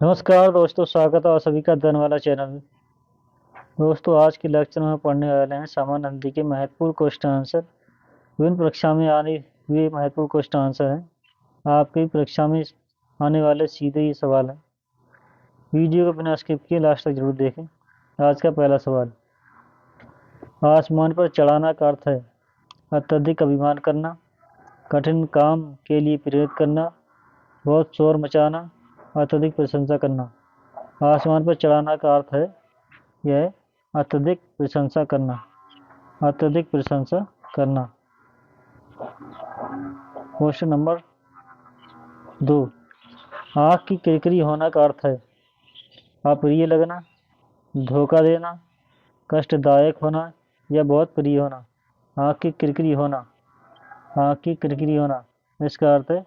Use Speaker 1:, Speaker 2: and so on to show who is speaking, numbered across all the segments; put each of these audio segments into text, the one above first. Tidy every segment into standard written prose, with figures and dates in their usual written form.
Speaker 1: नमस्कार दोस्तों, स्वागत है आप सभी का धन वाला चैनल में। दोस्तों, आज के लेक्चर में पढ़ने वाले हैं सामान्य हिंदी के महत्वपूर्ण क्वेश्चन आंसर। विभिन्न परीक्षा में आने हुए महत्वपूर्ण क्वेश्चन आंसर हैं। आपकी परीक्षा में आने वाले सीधे ही सवाल हैं। वीडियो को बिना स्किप किए लास्ट तक जरूर देखें। आज का पहला सवाल, आसमान पर चढ़ाना का अर्थ है अत्यधिक अभिमान करना, कठिन काम के लिए प्रेरित करना, बहुत शोर मचाना, अत्यधिक प्रशंसा करना। आसमान पर चढ़ाना का अर्थ है यह अत्यधिक प्रशंसा करना, अत्यधिक प्रशंसा करना। क्वेश्चन नंबर 2, आँख की किरकिरी होना का अर्थ है अप्रिय लगना, धोखा देना, कष्टदायक होना या बहुत प्रिय होना। आँख की किरकिरी होना, आँख की किरकिरी होना, इसका अर्थ है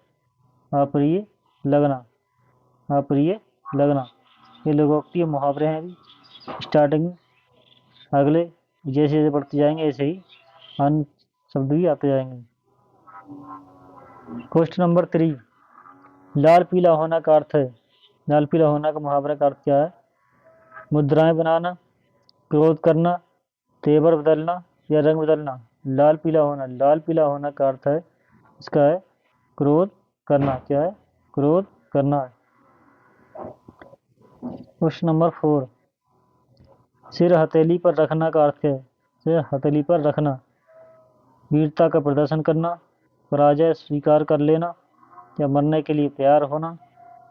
Speaker 1: अप्रिय लगना, अप्रिय लगना। ये लोकोक्ति मुहावरे हैं। अभी स्टार्टिंग में, अगले जैसे जैसे बढ़ते जाएंगे ऐसे ही अन्य शब्द भी आते जाएंगे। क्वेश्चन नंबर 3, लाल पीला होना का अर्थ है, लाल पीला होना का मुहावरा का अर्थ क्या है? मुद्राएं बनाना, क्रोध करना, तेवर बदलना या रंग बदलना। लाल पीला होना, लाल पीला होना का अर्थ है इसका है क्रोध करना। क्या है? क्रोध करना है। क्वेश्चन नंबर 4, सिर हथेली पर रखना का अर्थ क्या है? सिर हथेली पर रखना, वीरता का प्रदर्शन करना, पराजय स्वीकार कर लेना या मरने के लिए तैयार होना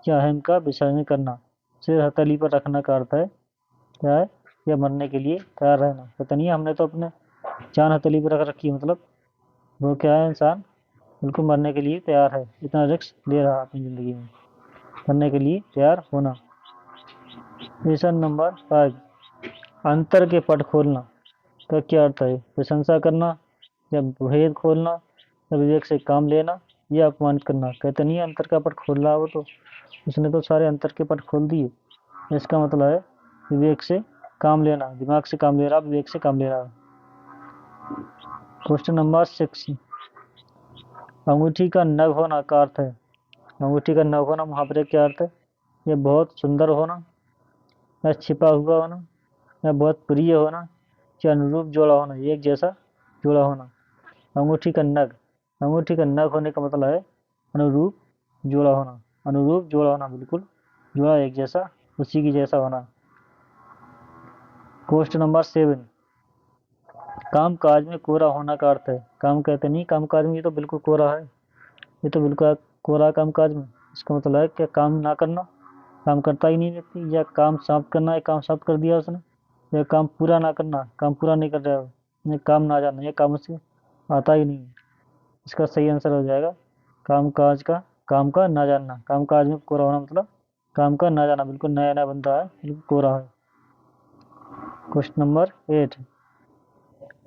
Speaker 1: या अहम का विसर्जन करना। सिर हथेली पर रखना का अर्थ है क्या है? या मरने के लिए तैयार रहना। पता नहीं, हमने तो अपने जान हथेली पर रख रखी है, मतलब वो क्या है, इंसान बिल्कुल मरने के लिए तैयार है, इतना रिस्क ले रहा है अपनी ज़िंदगी में, मरने के लिए तैयार होना। क्वेश्चन नंबर 5, अंतर के पट खोलना का क्या अर्थ है? प्रशंसा करना या भेद खोलना या विवेक से काम लेना या अपमानित करना। कहते नहीं अंतर का पट खोल रहा हो तो उसने तो सारे अंतर के पट खोल दिए। इसका मतलब है विवेक से काम लेना, दिमाग से काम ले रहा, विवेक से काम ले रहा। क्वेश्चन नंबर 6, अंगूठी का नग होना का अर्थ है, अंगूठी का नग होना मुहावरे क्या अर्थ है? यह बहुत सुंदर होना या छिपा हुआ होना या बहुत प्रिय होना या अनुरूप जोड़ा होना, एक जैसा जोड़ा होना। अंगूठी का नग, अंगूठी का नग होने का मतलब है अनुरूप जोड़ा होना, अनुरूप जोड़ा होना, बिल्कुल जोड़ा एक जैसा, उसी की जैसा होना। क्वेश्चन नंबर 7, काम काज में कोरा होना का अर्थ है, काम कहते नहीं काम काज में, ये तो बिल्कुल कोरा है, ये तो बिल्कुल कोरा काम काज में। इसका मतलब है कि काम ना करना, काम करता ही नहीं व्यक्ति, या काम समाप्त करना, एक काम समाप्त कर दिया उसने, या काम पूरा ना करना, काम पूरा नहीं कर रहा है, नहीं काम ना जाना, ये काम उससे आता ही नहीं। इसका सही आंसर हो जाएगा काम काज का, काम का ना जानना। काम काज में कोरा होना मतलब काम का ना जाना, बिल्कुल नया नया बंदा है, बिल्कुल कोरा है। क्वेश्चन नंबर 8,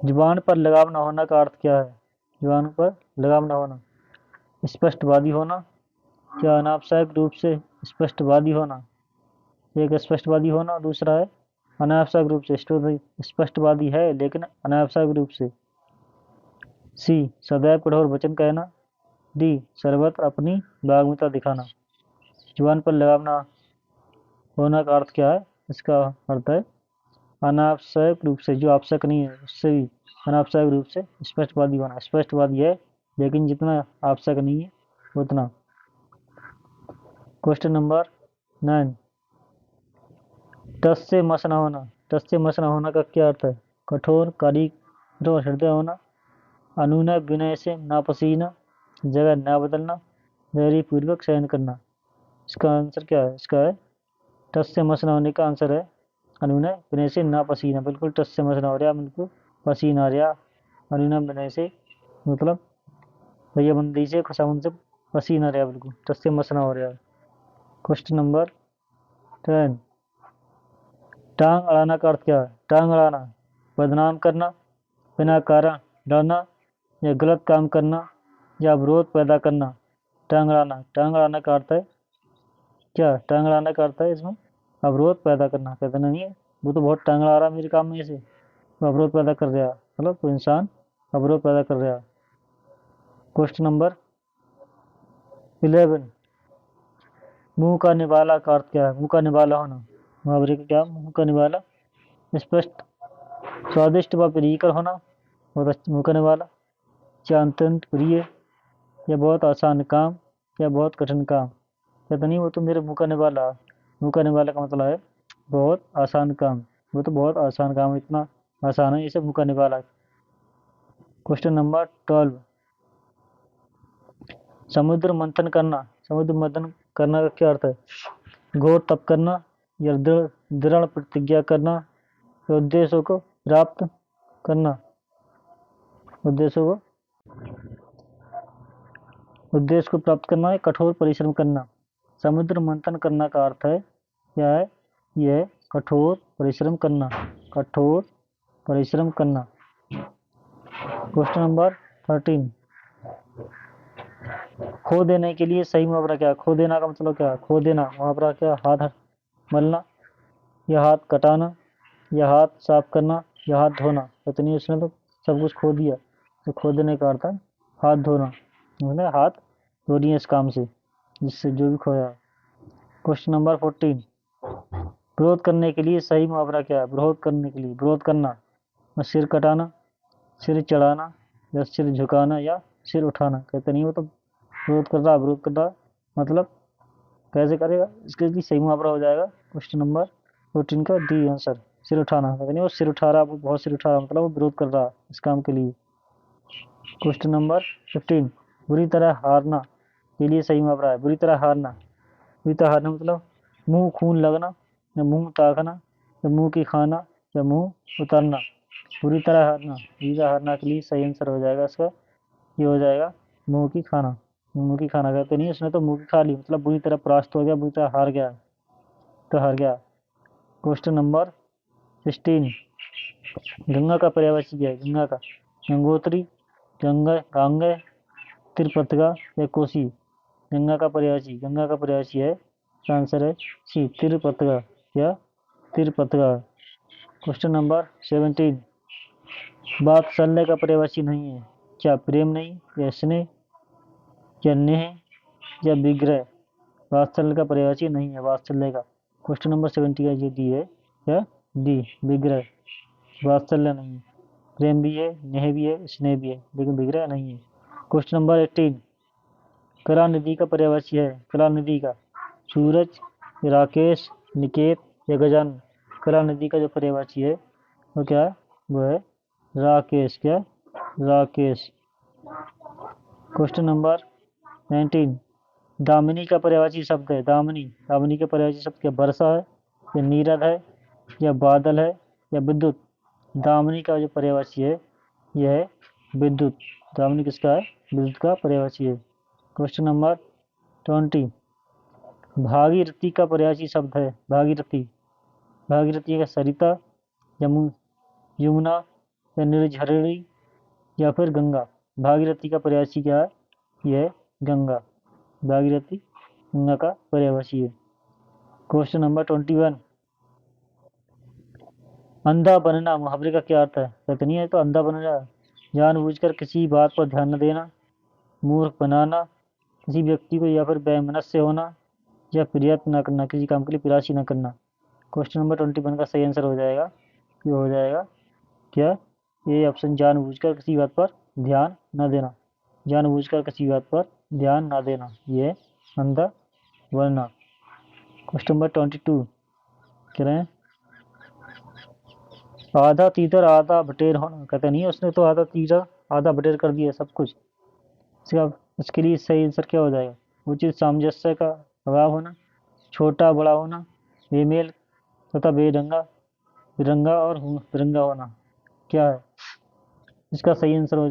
Speaker 1: जुबान पर लगाम ना होना का अर्थ क्या है? जुबान पर लगाम ना होना, स्पष्टवादी होना या अनावश्यक रूप से स्पष्टवादी होना। एक स्पष्टवादी होना, दूसरा है अनावश्यक रूप से, स्पष्टवादी है लेकिन अनावश्यक रूप से। सी, सदैव कठोर वचन कहना। डी, सर्वत्र अपनी बाग्मिता दिखाना। जुबान पर लगाम ना होना का अर्थ क्या है? इसका अर्थ है अनावश्यक रूप से, जो आवश्यक नहीं है उससे भी अनावश्यक रूप से स्पष्टवादी होना। स्पष्टवादी है लेकिन जितना आवश्यक नहीं है उतना। क्वेश्चन नंबर 9, टस से मस न होना, टस से मस न होना का क्या अर्थ है? कठोर कठोर हृदय होना, अनुनय विनय से नापसीना, जगह न बदलना, धैर्य पूर्वक सहन करना। इसका आंसर क्या है? इसका है टस से मस न होने का आंसर है अनुनय विनय से ना पसीना। बिल्कुल टस से मस न हो रहा, बिल्कुल पसीना आ रहा, अनुनय विनय से मतलब भैयाबंदी से खुशामद से पसीना आ रहा, बिल्कुल टस से मस न हो रहा। क्वेश्चन नंबर 10, टांग अड़ाना का अर्थ क्या है? टांग अड़ाना, बदनाम करना, बिना कारण डरना या गलत काम करना या अवरोध पैदा करना। टांग अड़ाना, टांग अड़ाना का अर्थ है क्या? टांग अड़ाना का अर्थ है इसमें अवरोध पैदा करना। कहते नहीं है वो तो बहुत टांग अड़ा रहा मेरे काम में से, तो अवरोध पैदा कर रहा, मतलब तो इंसान अवरोध पैदा कर रहा। क्वेश्चन नंबर 11, मुंह का निवाला का अर्थ क्या है? मुंह का निवाला होना, मुहावरे का क्या? मुंह का निवाला। स्पष्ट, स्वादिष्ट व प्रियकर होना, बहुत अच्छा मुंह का निवाला। या अत्यंत प्रिय, या बहुत आसान काम, या बहुत कठिन काम। कहता नहीं वो तो मेरे मुंह का निवाला। मुंह का निवाला का मतलब है बहुत आसान काम, वो तो बहुत आसान काम है, इतना आसान है, इसे मुंह का निवाला। क्वेश्चन नंबर 12, समुद्र मंथन करना। समुद्र मंथन करना का क्या अर्थ है? घोर तप करना, या दृढ़ दृढ़ प्रतिज्ञा करना, या उद्देश्यों को प्राप्त करना। उद्देश्यों को उद्देश्य को प्राप्त करना है, कठोर परिश्रम करना। समुद्र मंथन करना का अर्थ है क्या है? यह कठोर परिश्रम करना, कठोर परिश्रम करना। क्वेश्चन नंबर 13, खो देने के लिए सही मुहावरा क्या है? खो देना का मतलब क्या है? खो देना मुहावरा क्या? हाथ मलना, या हाथ कटाना, या हाथ साफ करना, या हाथ धोना। इतनी उसने तो सब कुछ खो दिया, तो खो देने का अर्थ है हाथ धोना, उसने हाथ धो दिए इस काम से, जिससे जो भी खोया। क्वेश्चन नंबर 14, विरोध करने के लिए सही मुहावरा क्या है? विरोध करने के लिए, विरोध करना, सिर कटाना, सिर चढ़ाना, या सिर झुकाना, या सिर उठाना। कहते नहीं वो तो विरोध कर रहा, विरोध कर रहा, मतलब कैसे करेगा? इसके लिए सही मुहावरा हो जाएगा क्वेश्चन नंबर 14 का डी आंसर, सिर उठाना। कहते नहीं वो सिर उठा रहा, वो बहुत सिर उठा रहा, मतलब वो विरोध कर रहा इस काम के लिए। क्वेश्चन नंबर 15, बुरी तरह हारना के लिए सही मुहावरा है? बुरी तरह हारना, बुरी तरह हारना मतलब मुंह खून लगना, या मुंह ताकना, या मुंह की खाना, या मुंह उतरना। बुरी तरह हारना, बुरी तरह हारना के लिए सही आंसर हो जाएगा इसका, ये हो जाएगा मुंह की खाना। मुंह की खाना कहते नहीं, उसने तो मुंह की खा ली, मतलब बुरी तरह परास्त हो गया, बुरी तरह हार गया, तो हार गया। क्वेश्चन नंबर 16, गंगा का पर्यायवाची क्या है? गंगा का, गंगोत्री, गंगा गांगे, तिरपतगा, या कोसी। गंगा का पर्यायवाची है, आंसर है सी, तिरपतगा, या तिरपतगा। क्वेश्चन नंबर 17, वात्सल्य का पर्यायवाची नहीं है? क्या प्रेम नहीं, या स्नेह, या नेह, या विग्रह। वात्सल्य का पर्यायवाची नहीं है, वात्सल्य का। क्वेश्चन नंबर 70 का ये डी है, क्या? डी, विग्रह। वात्सल्य नहीं है, प्रेम भी है, नेह भी है, स्नेह भी है, लेकिन विग्रह नहीं है। क्वेश्चन नंबर 18, कलानिधि का पर्यायवाची है? कलानिधि का, सूरज, राकेश, निकेत, या गजानन। कलानिधि का जो पर्यायवाची है वो क्या है? वो है राकेश, क्या? राकेश। क्वेश्चन नंबर 19, दामिनी का पर्यायवाची शब्द है? दामिनी, दामिनी का पर्यायवाची शब्द क्या? वर्षा है, या नीरद है, या बादल है, या विद्युत। दामिनी का जो पर्यायवाची है यह है विद्युत। दामिनी किसका है? विद्युत का पर्यायवाची है। क्वेश्चन नंबर 20, भागीरथी का पर्यायवाची शब्द है? भागीरथी, भागीरथी का सरिता, या यमुना, या निर्झरिणी, या फिर गंगा। भागीरथी का पर्यायवाची क्या है? यह है गंगा। भागीरथी गंगा का पर्यायवाची है। क्वेश्चन नंबर 21, अंधा बनना मुहावरे का क्या अर्थ है? कहते नहीं है तो अंधा बनना, जानबूझकर किसी बात पर ध्यान न देना, मूर्ख बनाना, किसी व्यक्ति को, या फिर वैमनस्य होना, या प्रयत्न न करना, किसी काम के लिए प्रयास ही न करना। क्वेश्चन नंबर 21 का सही आंसर हो जाएगा, ये हो जाएगा क्या? ये ऑप्शन, जानबूझकर किसी बात पर ध्यान न देना। जानबूझकर किसी बात पर ध्यान न देना, ये अंधा बनना। क्वेश्चन नंबर 22 कह रहे हैं, आधा तीतर आधा बटेर होना। कहते नहीं उसने तो आधा तीतर आधा बटेर कर दिया सब कुछ। इसका इसके लिए सही आंसर क्या हो जाएगा? उचित सामंजस्य का अभाव होना, छोटा बड़ा होना, बेमेल तथा बेरंगा बिरंगा और बिरंगा होना। क्या है इसका सही आंसर? हो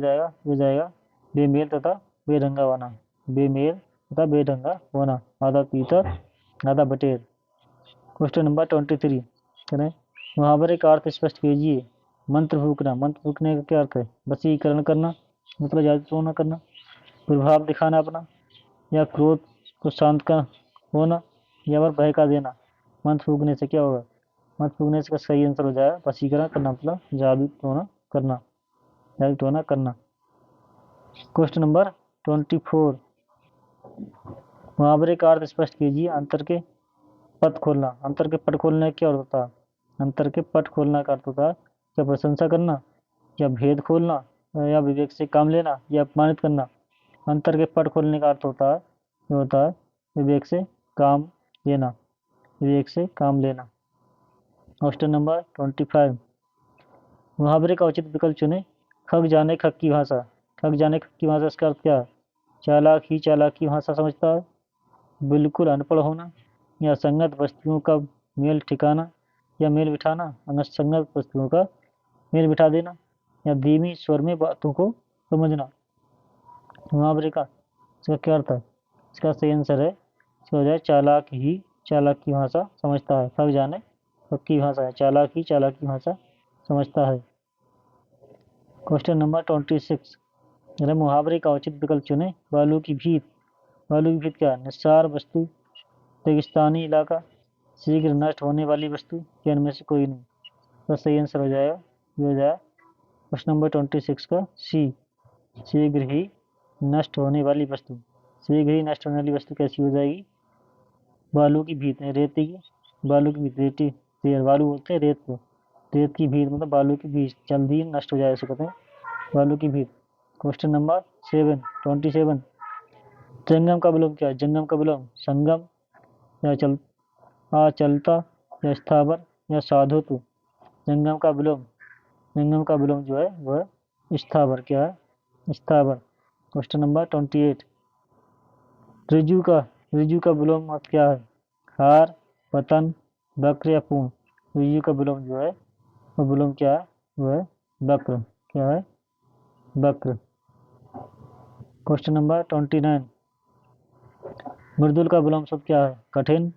Speaker 1: जाएगा बेमेल तथा बेरंगा होना। बेमेल तथा बेरंगा होना, आधा तीतर आधा बटेर। क्वेश्चन नंबर 23 करें, मुहावरे का अर्थ स्पष्ट कीजिए। मंत्र फूकना, मंत्र फूकने का क्या अर्थ है? वशीकरण करना, मतलब जादू टोना करना, प्रभाव दिखाना अपना, या क्रोध को शांत का होना, या फिर भय का देना। मंत्र फूकने से क्या होगा? मंत्र फूकने से का सही आंसर हो जाएगा वशीकरण करना, मतलब जादू टोना करना, जादू टोना करना। क्वेश्चन नंबर 24, मुहावरे का अर्थ स्पष्ट कीजिए। अंतर के पथ खोलना। अंतर के पट खोलने का क्या अर्थ होता है? अंतर के पट खोलना का अर्थ होता है या प्रशंसा करना, या भेद खोलना, या विवेक से काम लेना, या अपमानित करना। अंतर के पट खोलने का अर्थ होता है, ये होता है विवेक से काम लेना, विवेक से काम लेना। Question number 25। मुहावरे का उचित विकल्प चुने। खग जाने खग की भाषा। खग जाने खग की भाषा, इसका अर्थ क्या है? चालाक ही चालाक की भाषा समझता है, बिल्कुल अनपढ़ होना, या संगत वस्तुओं का मेल ठिकाना या मेल बिठाना, असंगत वस्तुओं का मेल बिठा देना, या धीमी स्वर में बातों को समझना। मुहावरे का इसका क्या अर्थ है? इसका सही आंसर है, इसका हो जाए चालाक ही चालाक की भाषा समझता है। खग जाने खग की भाषा है, चालाक ही चालाक की भाषा समझता है। Question number 26। अरे मुहावरे का उचित विकल्प चुने। बालू की भीत। बालू की भीत क्या है? निस्सार वस्तु, रेगिस्तानी इलाका, शीघ्र नष्ट होने वाली वस्तु, या इनमें से कोई नहीं। तो सही आंसर हो जाएगा, ये हो जाएगा क्वेश्चन नंबर 26 का सी, शीघ्र ही नष्ट होने वाली वस्तु। शीघ्र ही नष्ट होने वाली वस्तु कैसी हो जाएगी? बालू की भीत है, रेती की, बालू की भीत, रेती, बालू बोलते हैं रेत को, रेत की भीत मतलब बालू की भीत जल्दी नष्ट हो जाए, ऐसे कहते हैं बालू की भीत। Question number 27। जंगम का विलोम क्या है? जंगम का विलोम संगम, या चलता, या स्थावर, या साधुत्व। जंगम का विलोम, जंगम का विलोम जो है वह स्थावर क्या है? स्थावर। Question number 28। ऋजु का ऋजु का विलोम अर्थ क्या है? हार, पतन, वक्र, या पूर्ण। ऋजु का विलोम जो है वह विलोम क्या है? वह वक्र क्या है? वक्र। Question number 29। मृदुल का विलोम शब्द क्या है? कठिन,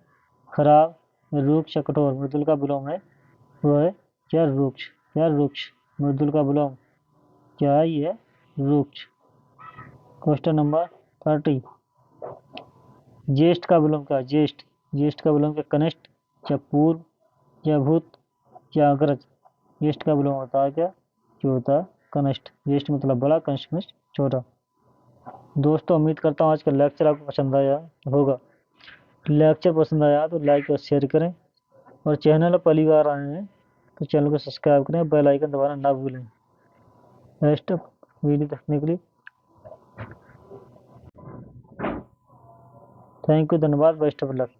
Speaker 1: खराब, रुक्ष, या कठोर। मृदुल का विलोम है वह है क्या? रुक्ष, क्या? रुक्ष। मृदुल का विलोम क्या है? ये रुक्ष। Question number 30। ज्येष्ठ का विलोम क्या है? ज्येष्ठ, ज्येष्ठ का विलोम क्या? कनिष्ठ, या पूर्व, या भूत, या अग्रज। ज्येष्ठ का विलोम होता है क्या? जो होता है कनिष्ठ। ज्येष्ठ मतलब बड़ा, कनिष्ठ में छोटा। दोस्तों उम्मीद करता हूँ आज का लेक्चर आपको पसंद आया होगा। लेक्चर पसंद आया तो लाइक और शेयर करें, और चैनल पर पहली बार आए हैं तो चैनल को सब्सक्राइब करें, बेल आइकन दबाना ना भूलें। नेक्स्ट वीडियो देखने के लिए थैंक यू, धन्यवाद, बेस्ट ऑफ लक।